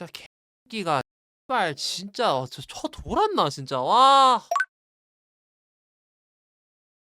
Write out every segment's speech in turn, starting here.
진짜 개새끼가 씨발 진짜 저 돌았나 진짜. 와.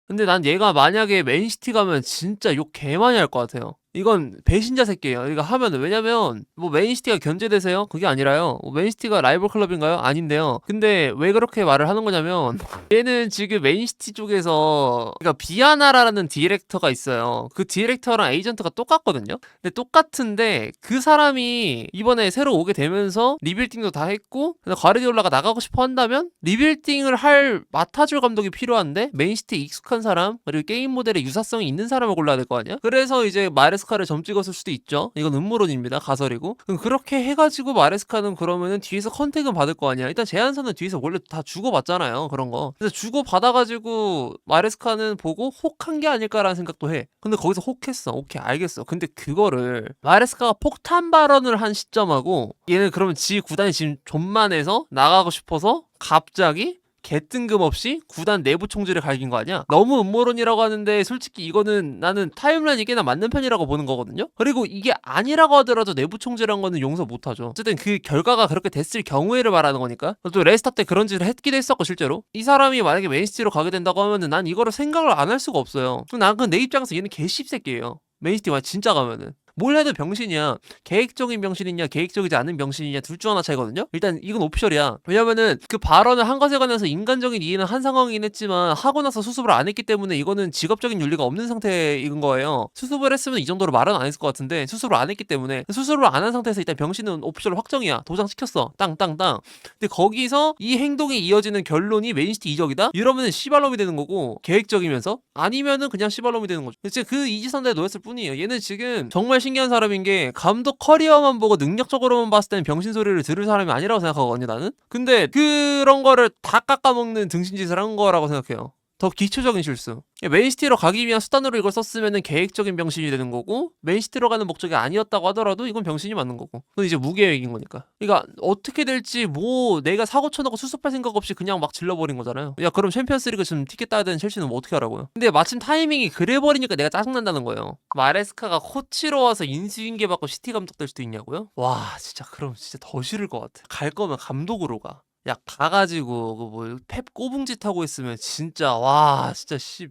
근데 난 얘가 만약에 맨시티 가면 진짜 욕 개 많이 할 것 같아요. 이건 배신자 새끼예요. 이거 하면은. 왜냐면 뭐 맨시티가 견제되세요? 그게 아니라요. 뭐 맨시티가 라이벌 클럽인가요? 아닌데요. 근데 왜 그렇게 말을 하는 거냐면 얘는 지금 맨시티 쪽에서 그러니까 비아나라는 디렉터가 있어요. 그 디렉터랑 에이전트가 똑같거든요. 근데 똑같은데 그 사람이 이번에 새로 오게 되면서 리빌딩도 다 했고 과르디올라가 나가고 싶어 한다면 리빌딩을 할 맡아줄 감독이 필요한데 맨시티에 익숙한 사람 그리고 게임 모델에 유사성이 있는 사람을 골라야 될 거 아니야? 그래서 이제 마레스카를 점 찍었을 수도 있죠. 이건 음모론입니다. 가설이고. 그럼 그렇게 해가지고 마레스카는 그러면은 뒤에서 컨택은 받을 거 아니야. 일단 제안서는 뒤에서 원래 다 주고받잖아요. 그런 거. 그래서 주고받아가지고 마레스카는 보고 혹한 게 아닐까라는 생각도 해. 근데 거기서 혹했어. 오케이 알겠어. 근데 그거를 마레스카가 폭탄 발언을 한 시점하고 얘는 그러면 지 구단이 지금 존만해서 나가고 싶어서 갑자기 개뜬금없이 구단 내부 총질을 갈긴 거 아니야? 너무 음모론이라고 하는데 솔직히 이거는 나는 타임라인이 꽤나 맞는 편이라고 보는 거거든요? 그리고 이게 아니라고 하더라도 내부 총질한 거는 용서 못하죠. 어쨌든 그 결과가 그렇게 됐을 경우에를 말하는 거니까. 또 레스터 때 그런 짓을 했기도 했었고 실제로. 이 사람이 만약에 맨시티로 가게 된다고 하면은 난 이거를 생각을 안 할 수가 없어요. 난 그 내 입장에서 얘는 개씹새끼예요. 맨시티 와 진짜 가면은. 뭘 해도 병신이야. 계획적인 병신이냐 계획적이지 않은 병신이냐 둘 중 하나 차이거든요. 일단 이건 오피셜이야. 왜냐면은 그 발언을 한 것에 관해서 인간적인 이해는 한 상황이긴 했지만 하고 나서 수습을 안 했기 때문에 이거는 직업적인 윤리가 없는 상태인 거예요. 수습을 했으면 이 정도로 말은 안 했을 것 같은데 수습을 안 했기 때문에 수습을 안 한 상태에서 일단 병신은 오피셜 확정이야. 도장 찍혔어. 땅땅땅. 근데 거기서 이 행동이 이어지는 결론이 맨시티 이적이다? 이러면은 씨발놈이 되는 거고 계획적이면서 아니면은 그냥 씨발놈이 되는 거죠. 진짜 그 이지선다에 놓였을 뿐이에요. 얘는 지금 정말 신기한 사람인 게 감독 커리어만 보고 능력적으로만 봤을 때는 병신 소리를 들을 사람이 아니라고 생각하거든요 나는. 근데 그런 거를 다 깎아먹는 등신짓을 한 거라고 생각해요. 더 기초적인 실수. 맨시티로 가기 위한 수단으로 이걸 썼으면 계획적인 병신이 되는 거고 맨시티로 가는 목적이 아니었다고 하더라도 이건 병신이 맞는 거고 그건 이제 무계획인 거니까. 그러니까 어떻게 될지 뭐 내가 사고 쳐놓고 수습할 생각 없이 그냥 막 질러버린 거잖아요. 야 그럼 챔피언스리그 지금 티켓 따야 되는 첼시는 뭐 어떻게 하라고요. 근데 마침 타이밍이 그래버리니까 내가 짜증난다는 거예요. 마레스카가 코치로 와서 인수인계 받고 시티 감독 될 수도 있냐고요? 와 진짜 그럼 진짜 더 싫을 것 같아. 갈 거면 감독으로 가. 야 가가지고 그 뭐 펩 꼬붕짓 하고 있으면 진짜 와 진짜 씨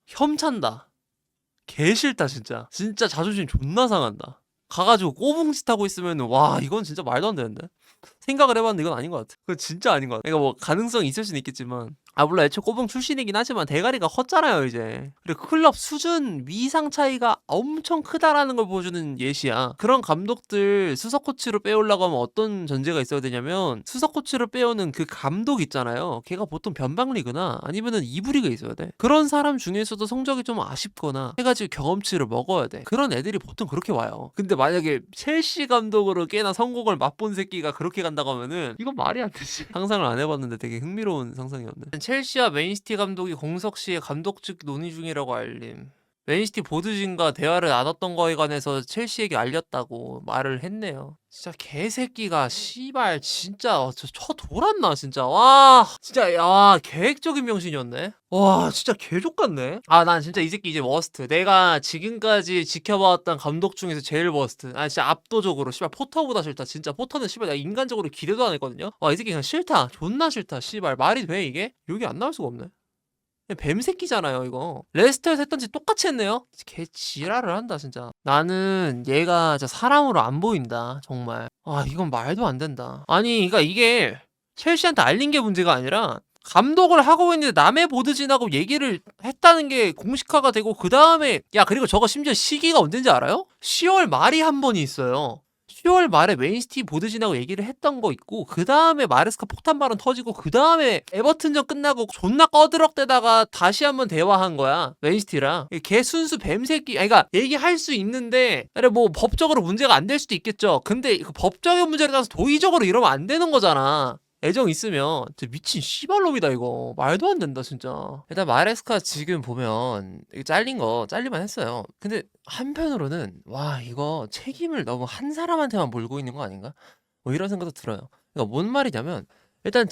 혐찬다. 개 싫다 진짜. 진짜 자존심 존나 상한다. 가가지고 꼬붕짓 하고 있으면 와 이건 진짜 말도 안 되는데. 생각을 해봤는데 이건 아닌 것 같아. 그건 진짜 아닌 것 같아. 그러니까 뭐 가능성이 있을 수는 있겠지만 물론 애초에 꼬붕 출신이긴 하지만 대가리가 컸잖아요 이제. 그리고 클럽 수준 위상 차이가 엄청 크다라는 걸 보여주는 예시야. 그런 감독들 수석 코치로 빼오려고 하면 어떤 전제가 있어야 되냐면 수석 코치로 빼오는 그 감독 있잖아요. 걔가 보통 변방리그나 아니면은 2부 리그에 있어야 돼. 그런 사람 중에서도 성적이 좀 아쉽거나 해가지고 경험치를 먹어야 돼. 그런 애들이 보통 그렇게 와요. 근데 만약에 첼시 감독으로 꽤나 성공을 맛본 새끼가 그렇게 간다고 하면은 이건 말이 안 되지. 상상을 안 해봤는데 되게 흥미로운 상상이었네. 첼시와 맨시티 감독이 공석 시에 감독직 논의 중이라고 알림. 맨시티 보드진과 대화를 나눴던 거에 관해서 첼시에게 알렸다고 말을 했네요. 진짜 개새끼가 씨발 진짜 저 돌았나 진짜. 와 진짜 야 계획적인 병신이었네. 와 진짜 개족같네. 난 진짜 이 새끼 이제 워스트. 내가 지금까지 지켜봐왔던 감독 중에서 제일 워스트. 진짜 압도적으로 씨발 포터보다 싫다. 진짜 포터는 씨발 내가 인간적으로 기대도 안 했거든요. 와 이 새끼 그냥 싫다. 존나 싫다. 씨발 말이 돼 이게? 여기 안 나올 수가 없네. 뱀새끼잖아요 이거. 레스터에서 했던 짓 똑같이 했네요. 개 지랄을 한다 진짜. 나는 얘가 진짜 사람으로 안 보인다 정말. 이건 말도 안 된다. 아니 그러니까 이게 첼시한테 알린 게 문제가 아니라 감독을 하고 있는데 남의 보드진하고 얘기를 했다는 게 공식화가 되고 그 다음에 그리고 저거 심지어 시기가 언젠지 알아요? 10월 말이 한 번이 있어요. 10월 말에 맨시티 보드진하고 얘기를 했던 거 있고 그 다음에 마레스카 폭탄 발언 터지고 그 다음에 에버튼전 끝나고 존나 꺼드럭대다가 다시 한번 대화한 거야 맨시티랑. 걔 순수 뱀새끼. 그러니까 얘기할 수 있는데 그래 뭐 법적으로 문제가 안 될 수도 있겠죠. 근데 그 법적인 문제를 따라서 도의적으로 이러면 안 되는 거잖아. 애정 있으면 진짜 미친 씨발놈이다 이거. 말도 안 된다 진짜. 일단 마레스카 지금 보면 이거 잘린 거 잘리만 했어요. 근데 한편으로는 와 이거 책임을 너무 한 사람한테만 몰고 있는 거 아닌가? 뭐 이런 생각도 들어요. 그러니까 뭔 말이냐면 일단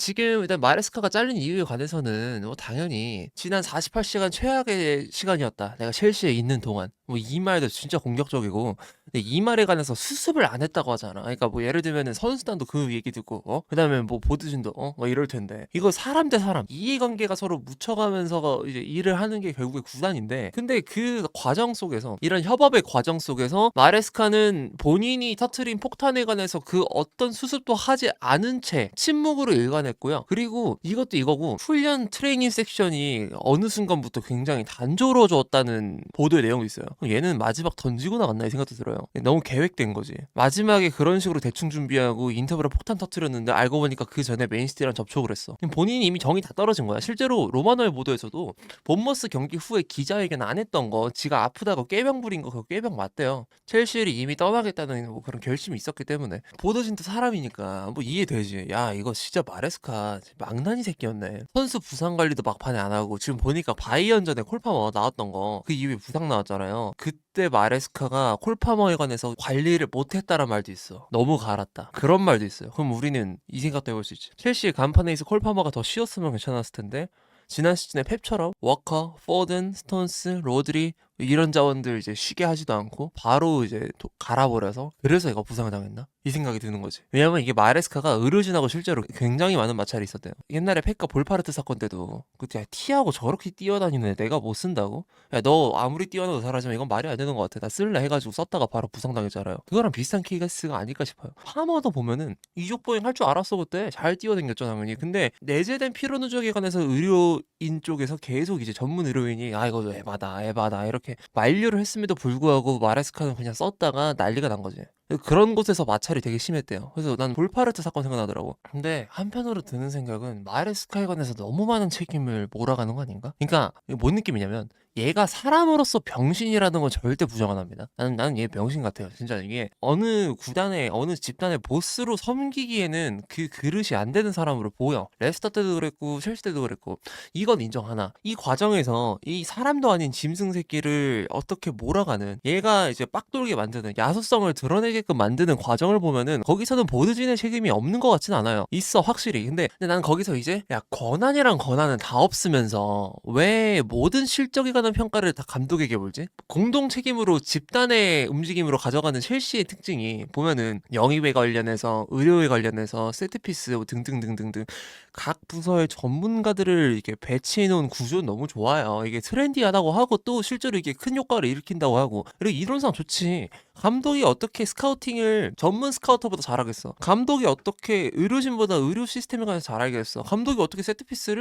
마레스카가 잘린 이유에 관해서는 뭐 당연히 지난 48시간 최악의 시간이었다. 내가 첼시에 있는 동안. 뭐 이 말도 진짜 공격적이고, 근데 이 말에 관해서 수습을 안 했다고 하잖아. 그러니까 뭐 예를 들면은 선수단도 그 얘기 듣고, 그다음에 뭐 보드진도 뭐 이럴 텐데, 이거 사람 대 사람 이해관계가 서로 묻혀가면서 이제 일을 하는 게 결국에 구단인데, 근데 그 과정 속에서, 이런 협업의 과정 속에서 마레스카는 본인이 터트린 폭탄에 관해서 그 어떤 수습도 하지 않은 채 침묵으로 일관했고요. 그리고 이것도 이거고, 훈련 트레이닝 섹션이 어느 순간부터 굉장히 단조로워졌다는 보도의 내용이 있어요. 얘는 마지막 던지고 나갔나 이 생각도 들어요. 너무 계획된 거지. 마지막에 그런 식으로 대충 준비하고 인터벌에 폭탄 터트렸는데 알고 보니까 그 전에 맨시티랑 접촉을 했어. 본인이 이미 정이 다 떨어진 거야. 실제로 로마노의 보도에서도 본머스 경기 후에 기자회견 안 했던 거, 지가 아프다고 꾀병 부린 거, 그거 꾀병 맞대요. 첼시를 이미 떠나겠다는 뭐 그런 결심이 있었기 때문에. 보도진도 사람이니까 뭐 이해되지. 야, 이거 진짜 마레스카 망나니 새끼였네. 선수 부상 관리도 막판에 안 하고, 지금 보니까 바이언전에 콜파머 나왔던 거, 그 이후에 부상 나왔잖아요. 그때 마레스카가 콜파머에 관해서 관리를 못했다는 말도 있어. 너무 갈았다, 그런 말도 있어요. 그럼 우리는 이 생각도 해볼 수 있지. 첼시의 간판에 있어 콜파머가 더 쉬었으면 괜찮았을 텐데, 지난 시즌에 펩처럼 워커, 포든, 스톤스, 로드리 이런 자원들 이제 쉬게 하지도 않고 바로 이제 갈아버려서, 그래서 얘가 부상을 당했나? 이 생각이 드는 거지. 왜냐면 이게 마레스카가 의료진하고 실제로 굉장히 많은 마찰이 있었대요. 옛날에 페카 볼파르트 사건 때도 그때 티하고 저렇게 뛰어다니는 애 내가 못 쓴다고? 야, 너 아무리 뛰어나도 잘하지만 이건 말이 안 되는 것 같아, 나 쓸래 해가지고 썼다가 바로 부상당했잖아요. 그거랑 비슷한 케이스가 아닐까 싶어요. 파머도 보면은 이족 보행 할 줄 알았어. 그때 잘 뛰어댕겼죠 당연히. 근데 내재된 피로 누적에 관해서 의료인 쪽에서 계속 이제 전문 의료인이 이거 에바다 이렇게 만류를 했음에도 불구하고 마레스카는 그냥 썼다가 난리가 난 거지. 그런 곳에서 마찰이 되게 심했대요. 그래서 난 볼파르트 사건 생각나더라고. 근데 한편으로 드는 생각은, 마레스카에 관해서 너무 많은 책임을 몰아가는 거 아닌가? 그러니까 이게 뭔 느낌이냐면, 얘가 사람으로서 병신이라는 건 절대 부정 안 합니다. 나는 얘 병신 같아요. 진짜 이게 어느 구단의 어느 집단의 보스로 섬기기에는 그 그릇이 안 되는 사람으로 보여. 레스터 때도 그랬고 첼시 때도 그랬고. 이건 인정하나, 이 과정에서 이 사람도 아닌 짐승 새끼를 어떻게 몰아가는, 얘가 이제 빡돌게 만드는, 야수성을 드러내게끔 만드는 과정을 보면은 거기서는 보드진의 책임이 없는 것 같진 않아요. 있어, 확실히. 근데 난 거기서 이제, 야, 권한이랑 권한은 다 없으면서 왜 모든 실적에 관한 평가를 다 감독에게 몰지? 공동 책임으로 집단의 움직임으로 가져가는 첼시의 특징이 보면은, 영입에 관련해서, 의료에 관련해서, 세트피스 등등등등등 각 부서의 전문가들을 이렇게 배치해 놓은 구조는 너무 좋아요. 이게 트렌디하다고 하고, 또 실제로 이게 큰 효과를 일으킨다고 하고, 그리고 이론상 좋지. 감독이 어떻게 스카우팅을 전문 스카우터보다 잘하겠어? 감독이 어떻게 의료진보다 의료 시스템에 관해서 잘 알겠어? 감독이 어떻게 세트피스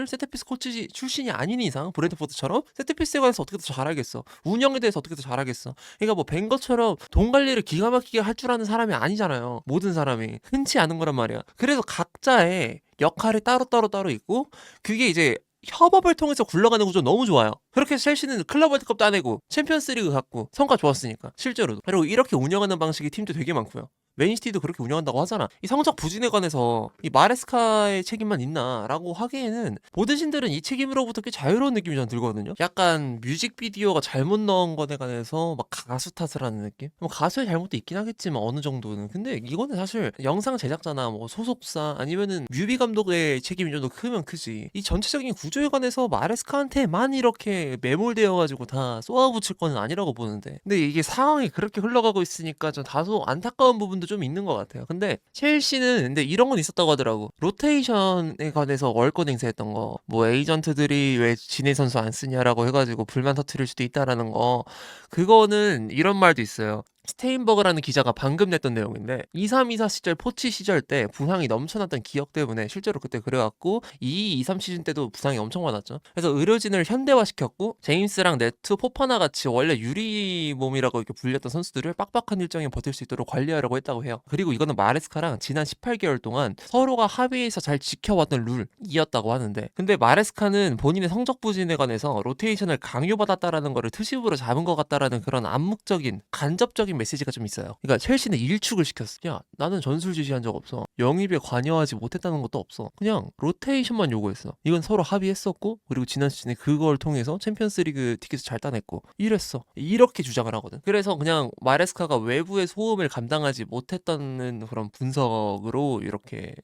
코치 출신이 아닌 이상, 브래드포드처럼 세트피스에 관해서 어떻게 더 잘 알겠어? 운영에 대해서 어떻게 더 잘 알겠어? 그러니까 뭐 벵거처럼 돈 관리를 기가 막히게 할 줄 아는 사람이 아니잖아요. 모든 사람이 흔치 않은 거란 말이야. 그래서 각자의 역할이 따로 있고, 그게 이제 협업을 통해서 굴러가는 구조 너무 좋아요. 그렇게 첼시는 클럽 월드컵 따내고 챔피언스리그 갔고 성과 좋았으니까 실제로도. 그리고 이렇게 운영하는 방식의 팀도 되게 많고요. 맨시티도 그렇게 운영한다고 하잖아. 이 성적 부진에 관해서 이 마레스카의 책임만 있나라고 하기에는, 보드신들은 이 책임으로부터 꽤 자유로운 느낌이 전 들거든요. 약간 뮤직비디오가 잘못 넣은 것에 관해서 막 가수 탓을 하는 느낌? 뭐 가수의 잘못도 있긴 하겠지만 어느 정도는. 근데 이거는 사실 영상 제작자나 뭐 소속사 아니면은 뮤비 감독의 책임이 좀 더 크면 크지. 이 전체적인 구조에 관해서 마레스카한테만 이렇게 매몰되어가지고 다 쏘아붙일 건 아니라고 보는데, 근데 이게 상황이 그렇게 흘러가고 있으니까 좀 다소 안타까운 부분도 좀 있는 것 같아요. 근데 첼시는 근데 이런 건 있었다고 하더라고. 로테이션에 관해서 월권 행사했던 거, 뭐 에이전트들이 왜 진해 선수 안 쓰냐라고 해가지고 불만 터트릴 수도 있다라는 거, 그거는 이런 말도 있어요. 스테인버그라는 기자가 방금 냈던 내용인데, 23-24 시절 포치 시절 때 부상이 넘쳐났던 기억 때문에 실제로 그때 그래갖고 22-23 시즌 때도 부상이 엄청 많았죠. 그래서 의료진을 현대화시켰고, 제임스랑 네트, 포파나 같이 원래 유리 몸이라고 이렇게 불렸던 선수들을 빡빡한 일정에 버틸 수 있도록 관리하려고 했다고 해요. 그리고 이거는 마레스카랑 지난 18개월 동안 서로가 합의해서 잘 지켜왔던 룰이었다고 하는데, 근데 마레스카는 본인의 성적 부진에 관해서 로테이션을 강요받았다라는 거를 트집으로 잡은 것 같다라는 그런 암묵적인 간접적인 메시지가 좀 있어요. 그러니까 첼시는 일축을 시켰어. 야, 나는 전술 지시한 적 없어. 영입에 관여하지 못했다는 것도 없어. 그냥 로테이션만 요구했어. 이건 서로 합의했었고, 그리고 지난 시즌에 그걸 통해서 챔피언스리그 티켓을 잘 따냈고 이랬어. 이렇게 주장을 하거든. 그래서 그냥 마레스카가 외부의 소음을 감당하지 못했다는 그런 분석으로 이렇게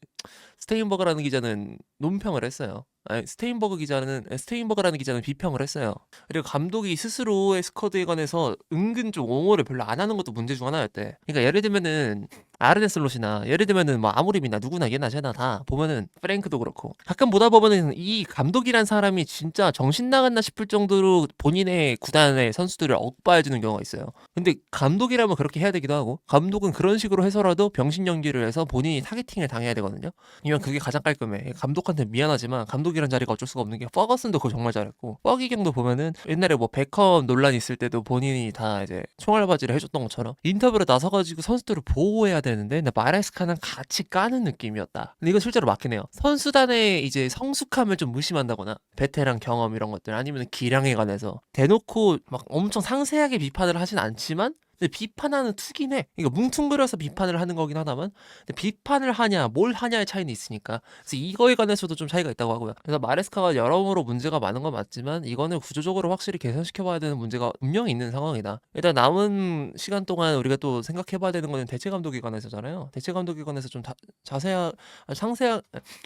스테인버그라는 기자는 논평을 했어요. 아니, 스테인버그라는 기자는 비평을 했어요. 그리고 감독이 스스로의 스쿼드에 관해서 은근 좀 옹호를 별로 안 하는 것도 문제 중 하나였대. 그러니까 예를 들면은 아르네 슬롯이나 예를 들면은 뭐 아무림이나 누구나 얘나 쟤나 다 보면은 프랭크도 그렇고 가끔 보다 보면은 이 감독이란 사람이 진짜 정신 나갔나 싶을 정도로 본인의 구단의 선수들을 억바해주는 경우가 있어요. 근데 감독이라면 그렇게 해야 되기도 하고 감독은 그런 식으로 해서라도 병신 연기를 해서 본인이 타겟팅을 당해야 되거든요. 이면 그게 가장 깔끔해. 감독한테 미안하지만 감독이란 자리가 어쩔 수가 없는 게 퍼거슨도 그거 정말 잘했고 뻐기경도 보면은 옛날에 뭐 베컴 논란 있을 때도 본인이 다 이제 총알바지를 해줬던 것처럼 인터뷰로 나서가지고 선수들을 보호해야 되는데 근데 마레스카는 같이 까는 느낌이었다. 근데 이건 실제로 맞긴 해요. 선수단의 이제 성숙함을 좀 무심한다거나 베테랑 경험 이런 것들 아니면 기량에 관해서 대놓고 막 엄청 상세하게 비판을 하진 않지만 근데 비판하는 투긴 해. 그러니까 뭉뚱그려서 비판을 하는 거긴 하다만 근데 비판을 하냐 뭘 하냐의 차이는 있으니까 그래서 이거에 관해서도 좀 차이가 있다고 하고요. 그래서 마레스카가 여러모로 문제가 많은 건 맞지만 이거는 구조적으로 확실히 개선시켜봐야 되는 문제가 분명히 있는 상황이다. 일단 남은 시간 동안 우리가 또 생각해봐야 되는 거는 대체 감독에 관해서잖아요. 대체 감독에 관해서 좀 상세하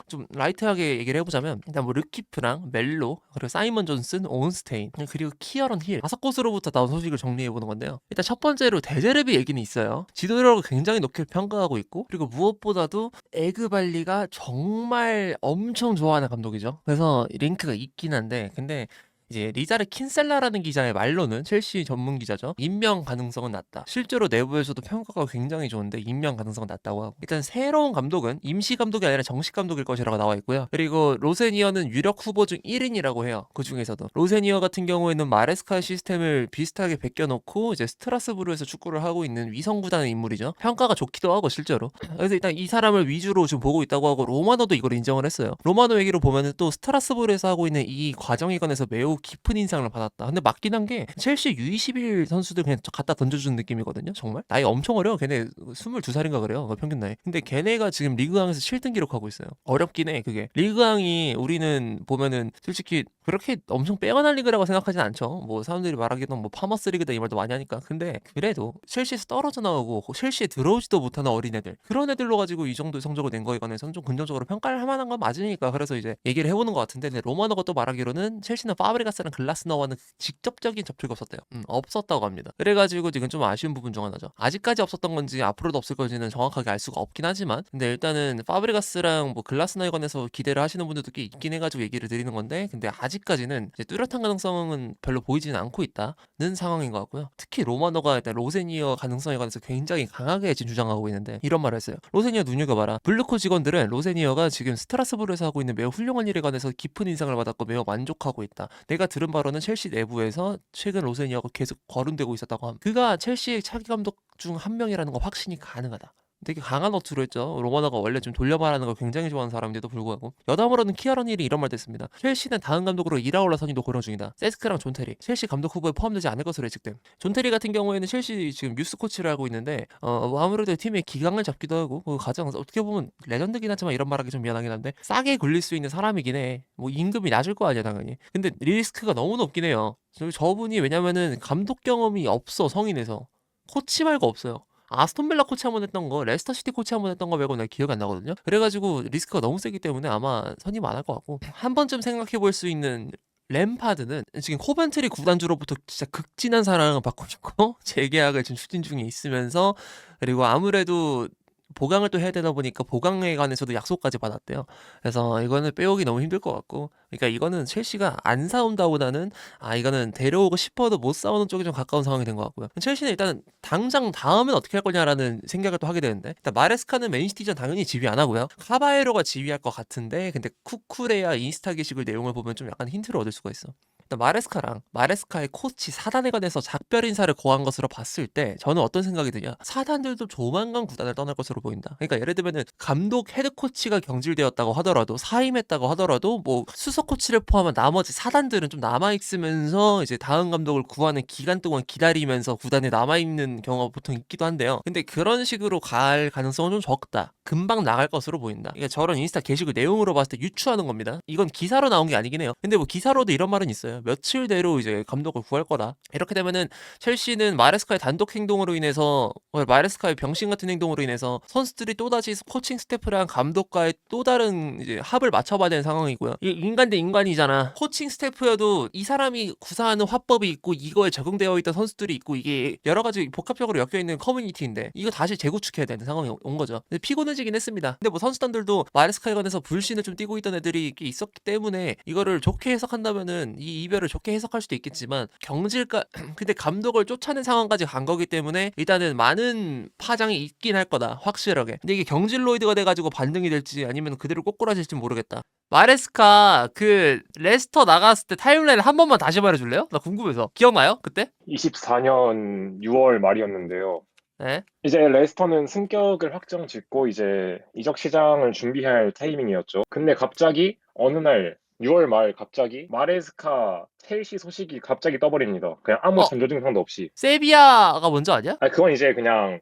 좀 라이트하게 얘기를 해보자면 일단 뭐 르키프랑 멜로 그리고 사이먼 존슨, 온스테인 그리고 키어런 힐 5곳으로부터 나온 소식을 정리해보는 건데요. 일단 첫 번째로 데제르비 얘기는 있어요. 지도력을 굉장히 높게 평가하고 있고 그리고 무엇보다도 에그발리가 정말 엄청 좋아하는 감독이죠. 그래서 링크가 있긴 한데 근데 이제 리자르 킨셀라라는 기자의 말로는 첼시 전문 기자죠. 임명 가능성은 낮다. 실제로 내부에서도 평가가 굉장히 좋은데 임명 가능성은 낮다고 하고 일단 새로운 감독은 임시 감독이 아니라 정식 감독일 것이라고 나와 있고요. 그리고 로세니어는 유력 후보 중 1인이라고 해요. 그 중에서도 로세니어 같은 경우에는 마레스카 시스템을 비슷하게 베껴놓고 이제 스트라스부르에서 축구를 하고 있는 위성 구단의 인물이죠. 평가가 좋기도 하고 실제로. 그래서 일단 이 사람을 위주로 좀 보고 있다고 하고 로마노도 이걸 인정을 했어요. 로마노 얘기로 보면은 또 스트라스부르에서 하고 있는 이 과정에 관해서 매우 깊은 인상을 받았다. 근데 맞긴 한 게 첼시 U21 선수들 그냥 갖다 던져주는 느낌이거든요. 정말 나이 엄청 어려. 걔네 22살인가 그래요. 평균 나이. 근데 걔네가 지금 리그왕에서 7등 기록하고 있어요. 어렵긴 해 그게. 리그왕이 우리는 보면은 솔직히 그렇게 엄청 빼어난 리그라고 생각하진 않죠. 뭐 사람들이 말하기도 뭐 파머스 리그다 이 말도 많이 하니까. 근데 그래도 첼시에서 떨어져 나오고 첼시에 들어오지도 못하는 어린애들 그런 애들로 가지고 이 정도의 성적을 낸 거에 관해서는 좀 긍정적으로 평가를 할 만한 건 맞으니까 그래서 이제 얘기를 해보는 것 같은데 근데 로마노가 또 말하기로는 첼시는 파브리가스랑 글라스너와는 직접적인 접촉이 없었대요. 없었다고 합니다. 그래가지고 지금 좀 아쉬운 부분 중 하나죠. 아직까지 없었던 건지 앞으로도 없을 건지는 정확하게 알 수가 없긴 하지만 근데 일단은 파브리가스랑 뭐 글라스너에 관해서 기대를 하시는 분들도 꽤 있긴 해가지고 얘기를 드리는 건데 근데 아직까지는 이제 뚜렷한 가능성은 별로 보이지는 않고 있다는 상황인 것 같고요. 특히 로마노가 일단 로세니어 가능성에 관해서 굉장히 강하게 지금 주장하고 있는데 이런 말을 했어요. 로세니어 눈여겨봐라. 블루코 직원들은 로세니어가 지금 스트라스부르에서 하고 있는 매우 훌륭한 일에 관해서 깊은 인상을 받았고 매우 만족하고 있다. 내가 들은 바로는 첼시 내부에서 최근 로세니어가 계속 거론되고 있었다고 함. 그가 첼시의 차기 감독 중 한 명이라는 거 확신이 가능하다. 되게 강한 어투로 했죠. 로마노가 원래 좀 돌려말하는 걸 굉장히 좋아하는 사람인데도 불구하고 여담으로는 키아런 힐이 이런 말도 했습니다. 첼시는 다음 감독으로 이라올라 선임도 고려 중이다. 세스크랑 존 테리 첼시 감독 후보에 포함되지 않을 것으로 예측됨. 존 테리 같은 경우에는 첼시 지금 유스 코치를 하고 있는데 뭐 아무래도 팀의 기강을 잡기도 하고 가장 어떻게 보면 레전드긴 하지만 이런 말하기 좀 미안하긴 한데 싸게 굴릴 수 있는 사람이긴 해. 뭐 임금이 낮을 거 아니야 당연히. 근데 리스크가 너무 높긴 해요. 저분이 왜냐면은 감독 경험이 없어 성인에서 코치 말고 없어요. 아스톤빌라 코치 한번 했던 거, 레스터시티 코치 한번 했던 거 말고 내가 기억이 안 나거든요. 그래가지고 리스크가 너무 세기 때문에 아마 선임 안 할 것 같고 한 번쯤 생각해 볼 수 있는 램파드는 지금 코벤트리 구단주로부터 진짜 극진한 사랑을 받고 있고 재계약을 지금 추진 중에 있으면서 그리고 아무래도 보강을 또 해야 되다 보니까 보강에 관해서도 약속까지 받았대요. 그래서 이거는 빼오기 너무 힘들 것 같고 그러니까 이거는 첼시가 안 사온다보다는 이거는 데려오고 싶어도 못 사오는 쪽이 좀 가까운 상황이 된 것 같고요. 첼시는 일단 당장 다음엔 어떻게 할 거냐라는 생각을 또 하게 되는데 일단 마레스카는 맨시티전 당연히 지휘 안 하고요. 카바에로가 지휘할 것 같은데 근데 쿠쿠레야 인스타 게시글 내용을 보면 좀 약간 힌트를 얻을 수가 있어. 마레스카랑 마레스카의 코치 사단에 관해서 작별 인사를 고한 것으로 봤을 때 저는 어떤 생각이 드냐 사단들도 조만간 구단을 떠날 것으로 보인다. 그러니까 예를 들면은 감독 헤드 코치가 경질되었다고 하더라도 사임했다고 하더라도 뭐 수석 코치를 포함한 나머지 사단들은 좀 남아있으면서 이제 다음 감독을 구하는 기간 동안 기다리면서 구단에 남아있는 경우가 보통 있기도 한데요. 근데 그런 식으로 갈 가능성은 좀 적다. 금방 나갈 것으로 보인다. 그러니까 저런 인스타 게시글 내용으로 봤을 때 유추하는 겁니다. 이건 기사로 나온 게 아니긴 해요. 근데 뭐 기사로도 이런 말은 있어요. 며칠 내로 이제 감독을 구할 거다. 이렇게 되면은 첼시는 마레스카의 단독 행동으로 인해서 마레스카의 병신 같은 행동으로 인해서 선수들이 또다시 코칭 스태프랑 감독과의 또 다른 이제 합을 맞춰봐야 되는 상황이고요. 이게 인간 대 인간이잖아. 코칭 스태프여도 이 사람이 구사하는 화법이 있고 이거에 적응되어 있던 선수들이 있고 이게 여러 가지 복합적으로 엮여 있는 커뮤니티인데 이거 다시 재구축해야 되는 상황이 온 거죠. 근데 피곤해지긴 했습니다. 근데 뭐 선수단들도 마레스카에 관해서 불신을 좀 띠고 있던 애들이 있었기 때문에 이거를 좋게 해석한다면은 이 이별을 좋게 해석할 수도 있겠지만 경질까 근데 감독을 쫓아낸 상황까지 간 거기 때문에 일단은 많은 파장이 있긴 할 거다 확실하게. 근데 이게 경질로이드가 돼가지고 반등이 될지 아니면 그대로 꼬꾸라질지 모르겠다. 마레스카 그 레스터 나갔을 때 타임라인 한 번만 다시 말해줄래요? 나 궁금해서. 기억나요? 그때? 24년 6월 말이었는데요. 네. 이제 레스터는 승격을 확정 짓고 이제 이적 시장을 준비할 타이밍이었죠. 근데 갑자기 어느 날 6월 말 갑자기 마레스카 첼시 소식이 갑자기 떠버립니다. 그냥 아무 어, 전조 증상도 없이. 세비야가 먼저 아니야? 아니 그건 이제 그냥 어.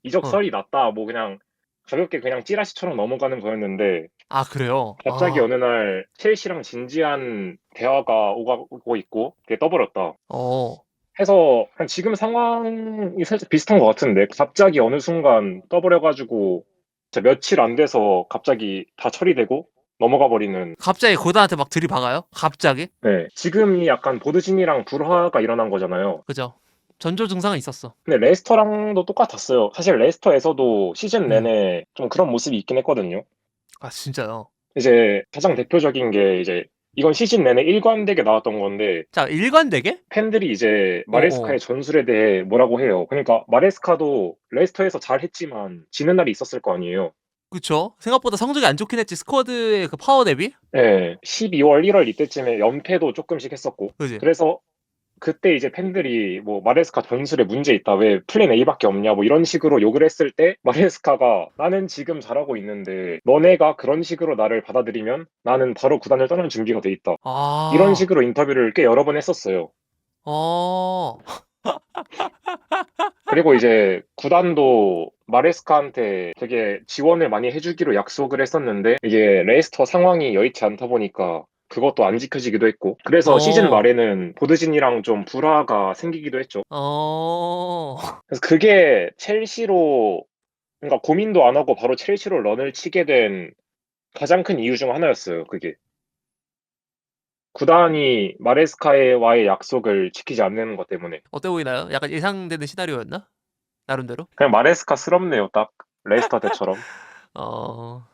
이적설이 났다. 뭐 그냥 가볍게 그냥 찌라시처럼 넘어가는 거였는데 아, 그래요? 갑자기 어느 날 첼시랑 진지한 대화가 오고 있고 그게 떠버렸다. 어. 해서 한 지금 상황이 살짝 비슷한 것 같은데 갑자기 어느 순간 떠버려가지고 진짜 며칠 안 돼서 갑자기 다 처리되고 넘어가 버리는. 갑자기 고다한테 막 들이박아요? 갑자기? 네, 지금이 약간 보드진이랑 불화가 일어난 거잖아요. 그죠? 전조 증상은 있었어. 근데 레스터랑도 똑같았어요. 사실 레스터에서도 시즌 음. 내내 좀 그런 모습이 있긴 했거든요. 아, 진짜요? 이제 가장 대표적인 게 이제 이건 시즌 내내 일관되게 나왔던 건데 자, 일관되게? 팬들이 이제 어어. 마레스카의 전술에 대해 뭐라고 해요. 그러니까 마레스카도 레스터에서 잘했지만 지는 날이 있었을 거 아니에요. 그쵸? 생각보다 성적이 안 좋긴 했지. 스쿼드의 그 파워 대비? 네, 12월, 1월 이때쯤에 연패도 조금씩 했었고. 그지? 그래서 그때 이제 팬들이 뭐 마레스카 전술에 문제 있다. 왜 플랜 A밖에 없냐. 뭐 이런 식으로 욕을 했을 때 마레스카가 나는 지금 잘하고 있는데 너네가 그런 식으로 나를 받아들이면 나는 바로 구단을 떠날 준비가 돼 있다. 이런 아, 식으로 인터뷰를 꽤 여러 번 했었어요. 어, 그리고 이제 구단도 마레스카한테 되게 지원을 많이 해주기로 약속을 했었는데 이게 레이스터 상황이 여의치 않다 보니까 그것도 안 지켜지기도 했고 그래서 시즌 어, 말에는 보드진이랑 좀 불화가 생기기도 했죠. 어. 그래서 그게 첼시로 그러니까 고민도 안 하고 바로 첼시로 런을 치게 된 가장 큰 이유 중 하나였어요. 그게 구단이 마레스카와의 약속을 지키지 않는 것 때문에. 어때 보이나요? 약간 예상되는 시나리오였나? 나름대로? 그냥 마레스카스럽네요. 딱 레이스터 때처럼.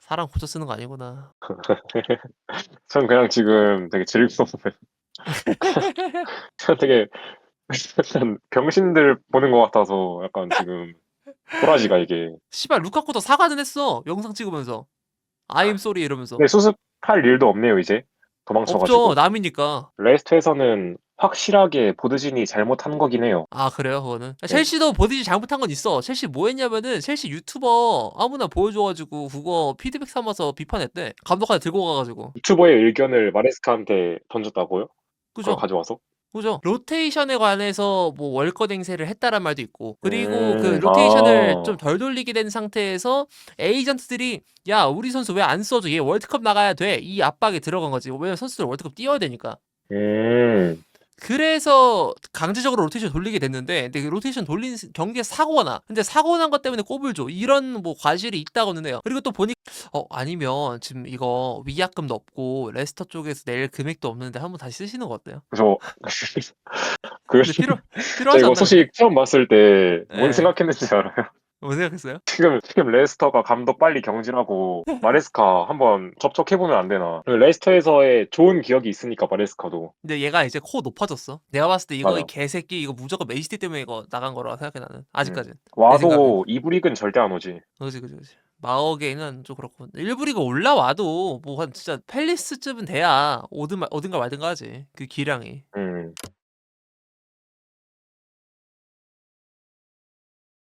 사람 고쳐 쓰는 거 아니구나. 전 그냥 지금 되게 즐거워. 되게 약간 병신들 보는 것 같아서 약간 지금 꼬라지가 이게. 씨발, 루카쿠도 사과는 했어. 영상 찍으면서. I'm sorry 이러면서. 근데 수습할 일도 없네요 이제 없죠. 도망쳐가지고. 남이니까. 레스트에서는 확실하게 보드진이 잘못한 거긴 해요. 아, 그래요, 그거는? 네. 첼시도 보듯이 잘못한 건 있어. 첼시 뭐 했냐면은, 첼시 유튜버 아무나 보여줘가지고, 그거 피드백 삼아서 비판했대. 감독한테 들고 가가지고. 유튜버의 의견을 마레스카한테 던졌다고요? 그걸 그죠? 가져와서? 그죠? 로테이션에 관해서 뭐 월거 댕세를 했다란 말도 있고, 그리고 그 로테이션을 아, 좀 덜 돌리게 된 상태에서 에이전트들이, 야, 우리 선수 왜 안 써줘? 얘 월드컵 나가야 돼. 이 압박에 들어간 거지. 왜냐면 선수들 월드컵 뛰어야 되니까. 음, 그래서 강제적으로 로테이션 돌리게 됐는데, 근데 그 로테이션 돌린 경기에 사고가 나. 근데 사고 난 것 때문에 꼽을 줘. 이런 뭐 과실이 있다고는 해요. 그리고 또 보니 아니면 지금 이거 위약금도 없고 레스터 쪽에서 낼 금액도 없는데 한번 다시 쓰시는 거 어때요? 그래서 그 근데 제가 필요하지 이거 않나 근데? 소식 처음 봤을 때 뭔 예. 생각했는지 알아요? 뭐 생각했어요? 지금 레스터가 감독 빨리 경질하고 마레스카 한번 접촉해보면 안 되나? 레스터에서의 좋은 기억이 있으니까 마레스카도. 근데 얘가 이제 코 높아졌어. 내가 봤을 때 이거 이 맞아. 개새끼 이거 무조건 맨시티 때문에 이거 나간 거라 생각해 나는. 음. 아직까진. 내 생각엔. 와도 이부 리그는 절대 안 오지. 그지. 마어게인은 좀 그렇고 일부 리그 올라와도 뭐 한 진짜 팰리스쯤은 돼야 오든가 말든가 하지. 그 기량이.